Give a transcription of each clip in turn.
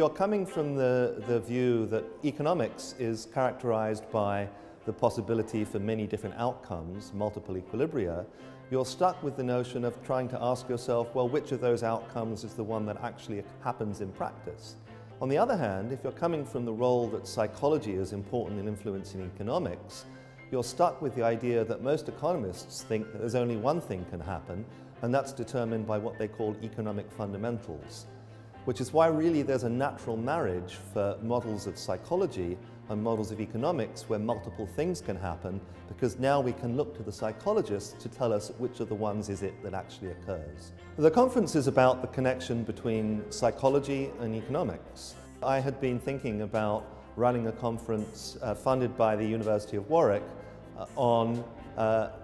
you're coming from the view that economics is characterized by the possibility for many different outcomes, multiple equilibria, you're stuck with the notion of trying to ask yourself, well, which of those outcomes is the one that actually happens in practice? On the other hand, if you're coming from the role that psychology is important in influencing economics, you're stuck with the idea that most economists think that there's only one thing can happen, and that's determined by what they call economic fundamentals. Which is why really there's a natural marriage for models of psychology and models of economics where multiple things can happen, because now we can look to the psychologists to tell us which of the ones is it that actually occurs. The conference is about the connection between psychology and economics. I had been thinking about running a conference funded by the University of Warwick on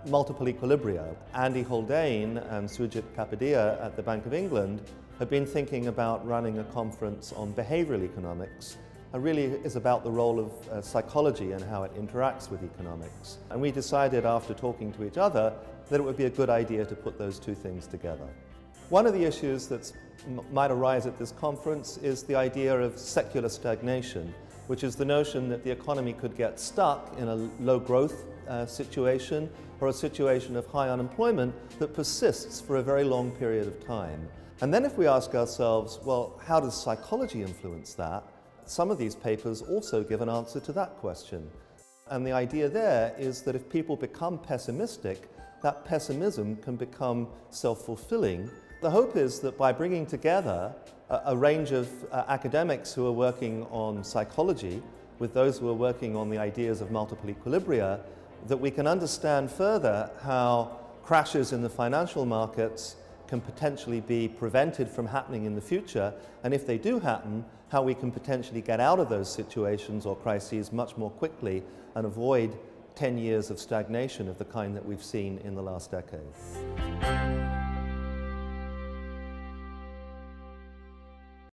multiple equilibria. Andy Haldane and Sujit Kapadia at the Bank of England have been thinking about running a conference on behavioral economics, and really is about the role of psychology and how it interacts with economics. And we decided after talking to each other that it would be a good idea to put those two things together. One of the issues that might arise at this conference is the idea of secular stagnation, which is the notion that the economy could get stuck in a low growth situation or a situation of high unemployment that persists for a very long period of time. And then if we ask ourselves, well, how does psychology influence that? Some of these papers also give an answer to that question. And the idea there is that if people become pessimistic, that pessimism can become self-fulfilling. The hope is that by bringing together a range of academics who are working on psychology with those who are working on the ideas of multiple equilibria, that we can understand further how crashes in the financial markets can potentially be prevented from happening in the future, and if they do happen, how we can potentially get out of those situations or crises much more quickly and avoid 10 years of stagnation of the kind that we've seen in the last decade.